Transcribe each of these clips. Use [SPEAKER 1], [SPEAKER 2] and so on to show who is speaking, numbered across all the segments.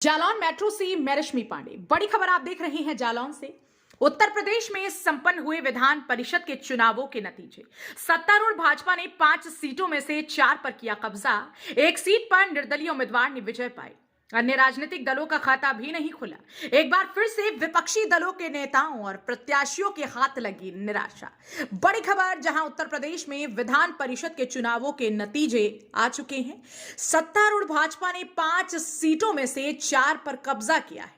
[SPEAKER 1] Jalaun metro से मैं रश्मि पांडे। बड़ी खबर आप देख रहे हैं जालौन से। उत्तर प्रदेश में संपन्न हुए विधान परिषद के चुनावों के नतीजे। सत्तारूढ़ भाजपा ने 5 सीटों में से 4 पर किया कब्जा। एक सीट पर निर्दलीय उम्मीदवार ने विजय पाई। अन्य राजनीतिक दलों का खाता भी नहीं खुला। एक बार फिर से विपक्षी दलों के नेताओं और प्रत्याशियों के हाथ लगी निराशा। बड़ी खबर, जहां उत्तर प्रदेश में विधान परिषद के चुनावों के नतीजे आ चुके हैं। सत्तारूढ़ भाजपा ने 5 सीटों में से 4 पर कब्जा किया है,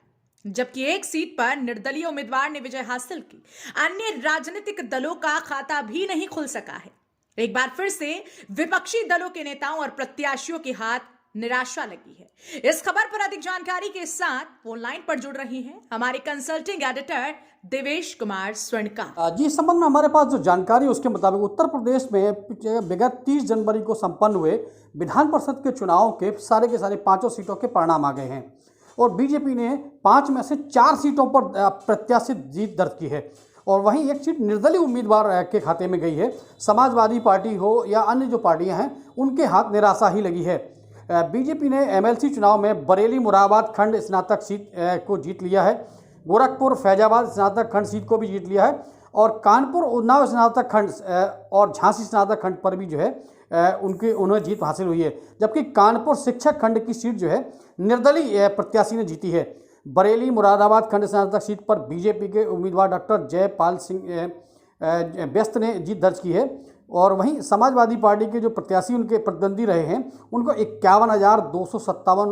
[SPEAKER 1] जबकि एक सीट पर निर्दलीय उम्मीदवार ने विजय हासिल की। अन्य राजनीतिक दलों का खाता भी नहीं खुल सका है। एक बार फिर से विपक्षी दलों के नेताओं और प्रत्याशियों के हाथ निराशा लगी है। इस खबर पर अधिक जानकारी के साथ फोन लाइन पर जुड़ रही हैं हमारे कंसल्टिंग एडिटर देवेश कुमार स्वर्णकार
[SPEAKER 2] जी। इस संबंध में हमारे पास जो जानकारी है उसके मुताबिक उत्तर प्रदेश में विगत 30 जनवरी को संपन्न हुए विधान परिषद के चुनाव के सारे 5 सीटों के परिणाम आ गए हैं और बीजेपी ने 5 में से 4 सीटों पर प्रत्याशित जीत दर्ज की है और वहीं एक सीट निर्दलीय उम्मीदवार के खाते में गई है। समाजवादी पार्टी हो या अन्य जो पार्टियां हैं उनके हाथ निराशा ही लगी है। बीजेपी ने एमएलसी चुनाव में बरेली मुरादाबाद खंड स्नातक सीट को जीत लिया है। गोरखपुर फैजाबाद स्नातक खंड सीट को भी जीत लिया है और कानपुर उन्नाव स्नातक खंड और झांसी स्नातक खंड पर भी जो है उन्हें जीत हासिल हुई है। जबकि कानपुर शिक्षक खंड की सीट जो है निर्दलीय प्रत्याशी ने जीती है। बरेली मुरादाबाद खंड स्नातक सीट पर बीजेपी के उम्मीदवार डॉक्टर जयपाल सिंह व्यस्त ने जीत दर्ज की है और वहीं समाजवादी पार्टी के जो प्रत्याशी उनके प्रतिद्वंदी रहे हैं उनको 51,257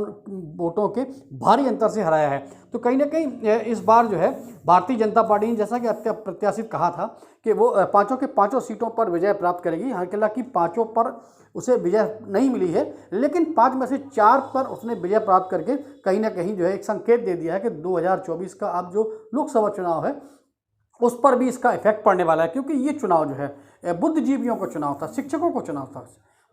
[SPEAKER 2] वोटों के भारी अंतर से हराया है। तो कहीं ना कहीं इस बार जो है भारतीय जनता पार्टी ने, जैसा कि प्रत्याशित कहा था कि वो 5 के 5 सीटों पर विजय प्राप्त करेगी। हालांकि 5 पर उसे विजय नहीं मिली है, लेकिन 5 में से 4 पर उसने विजय प्राप्त करके कहीं ना कहीं जो है एक संकेत दे दिया है कि 2024 का अब जो लोकसभा चुनाव है उस पर भी इसका इफेक्ट पड़ने वाला है, क्योंकि ये चुनाव जो है बुद्धिजीवियों का चुनाव था, शिक्षकों को चुनाव था।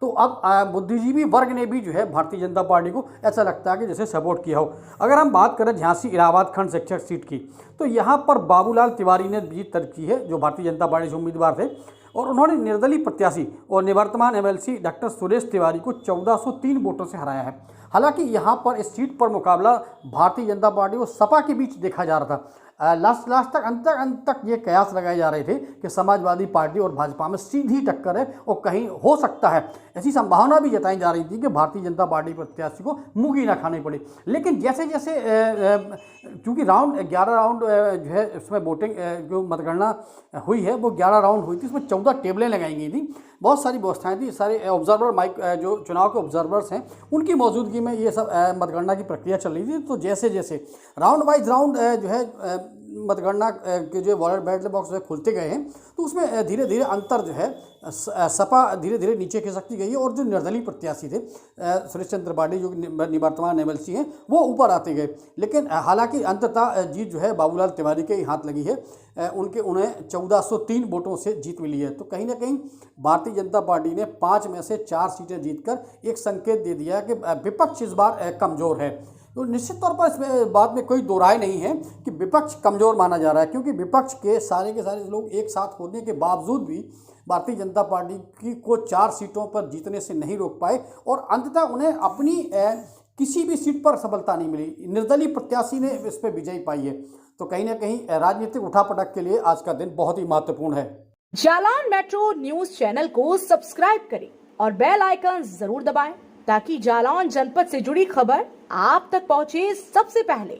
[SPEAKER 2] तो अब बुद्धिजीवी वर्ग ने भी जो है भारतीय जनता पार्टी को ऐसा लगता है कि जैसे सपोर्ट किया हो। अगर हम बात करें झांसी इलाहाबाद खंड शिक्षक सीट की, तो यहाँ पर बाबूलाल तिवारी ने जीत दर्ज की है जो भारतीय जनता पार्टी से उम्मीदवार थे और उन्होंने निर्दलीय प्रत्याशी और निवर्तमान एमएलसी डॉक्टर सुरेश तिवारी को 1403 वोटों से हराया है। हालांकि यहाँ पर इस सीट पर मुकाबला भारतीय जनता पार्टी और सपा के बीच देखा जा रहा था। लास्ट तक अंत तक ये कयास लगाए जा रहे थे कि समाजवादी पार्टी और भाजपा में सीधी टक्कर है और कहीं हो सकता है, ऐसी संभावना भी जताई जा रही थी कि भारतीय जनता पार्टी प्रत्याशी को मुंह ना खानी पड़े। लेकिन जैसे जैसे चूँकि 11 राउंड जो है उसमें वोटिंग जो मतगणना हुई है वो 11 राउंड हुई थी, उसमें 14 टेबलें लगाई गई थी, बहुत सारी व्यवस्थाएं थी, सारे ऑब्जर्वर माइक जो चुनाव के ऑब्जर्वर्स हैं उनकी मौजूदगी में ये सब मतगणना की प्रक्रिया चल रही थी। तो जैसे जैसे राउंड वाइज राउंड जो है मतगणना के जो बैलेट बॉक्स जो खुलते गए हैं तो उसमें धीरे धीरे अंतर जो है सपा धीरे धीरे नीचे खिसकती गई है और जो निर्दलीय प्रत्याशी थे सुरेश चंद्र पांडे जो निवर्तमान एमएलसी हैं वो ऊपर आते गए। लेकिन हालांकि अंततः जीत जो है बाबूलाल तिवारी के हाथ लगी है, उन्हें 1403 वोटों से जीत मिली है। तो कहीं ना कहीं भारतीय जनता पार्टी ने 5 में से 4 सीटें जीतकर एक संकेत दे दिया कि विपक्ष इस बार कमज़ोर है। तो निश्चित तौर पर इस बात में कोई दो राय नहीं है कि विपक्ष कमज़ोर माना जा रहा है, क्योंकि विपक्ष के सारे लोग एक साथ होने के बावजूद भी भारतीय जनता पार्टी को 4 सीटों पर जीतने से नहीं रोक पाए और अंततः उन्हें अपनी किसी भी सीट पर सफलता नहीं मिली। निर्दलीय प्रत्याशी ने इस पर विजय पाई है। तो कहीं ना कहीं राजनीतिक उठापटक के लिए आज का दिन बहुत ही महत्वपूर्ण है।
[SPEAKER 1] जालौन मेट्रो न्यूज चैनल को सब्सक्राइब करें और बेल आइकन जरूर दबाएं ताकि जालौन जनपद से जुड़ी खबर आप तक पहुंचे सबसे पहले।